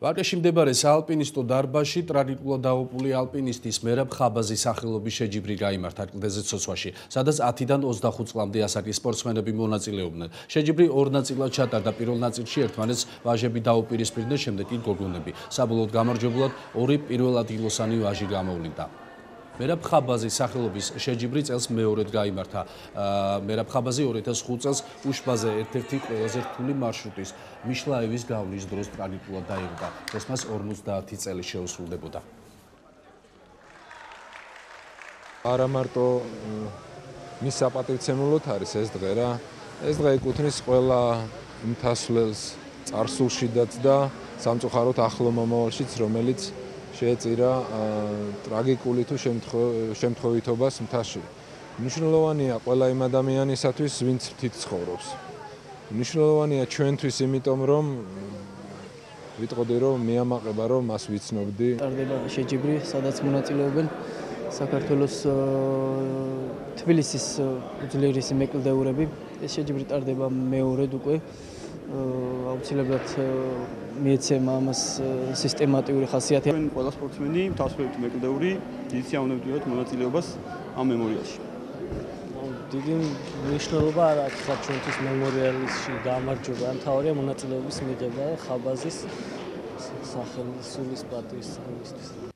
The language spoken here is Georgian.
ვაკეში მდებარე საალპინისტო დარბაზში ტრაგიკულად დაუპული ალპინისტის მერაბ ხაბაზის სახელობის შეჯიბრი გაიმართა კლდეზე ცოცვაში, სადაც 10-დან 25 წლამდე ასაკის სპორტსმენები მონაწილეობდნენ. შეჯიბრი ორ ნაწილად ჩატარდა. პირველ ნაწილში ერთმანეთს ვაჟები დაუპირისპირდნენ, შემდეგ კი გოგონები. საბოლოოდ გამარჯვებულად ორი პირველ ადგილოსანი ვაჟი გამოვლინდა. მერაბ ხაბაზის სახელობის შეჯიბრი წელს მეორედ გაიმართა. მერაბ ხაბაზი 2005 წელს უშბაზე ერთ-ერთი ყველაზე რთული მარშრუტის მიშლაევის გავლის დროს ტრაგიკულად დაიღუპა. დღეს მას 50 წელი შეუსრულდებოდა. არა მარტო მის საპატივცემულოდ არის ეს დღე რა. ეს დღე ეკუთვნის ყველა მთასვლელს წარსულშიდაც და სამწუხაროდ ახლო მომავალშიც, რომელიც შეეწირა ტრაგიკული თუ შემთხვევითობას მთაში. მნიშვნელოვანია ყველა იმ ადამიანისათვის, ვინც მთით ცხოვრობს. მნიშვნელოვანია ჩვენთვის, იმიტომ რომ ვიტყოდი, რომ მეამაყება, რომ მას ვიცნობდი. ტარდება შეჯიბრი, სადაც მონაწილეობენ საქართველოს თბილისის უძლიერესი მეკლდეურები. ეს შეჯიბრი ტარდება მეორედ უკვე. აუცილებლად მიეცემა ამას სისტემატიური ხასიათი. ყველა სპორტსმენი, მთასვლელი მეკლდეური დიდი სიამოვნებდათ მონაწილეობას ამ მემორიალში. დიდი მნიშვნელობა არ აქვს ჩვენთვის მემორიალში გამარჯვება, მთავარია მონაწილეობის მიღება ხაბაზის სახელმწიფოს პატივისცემისთვის.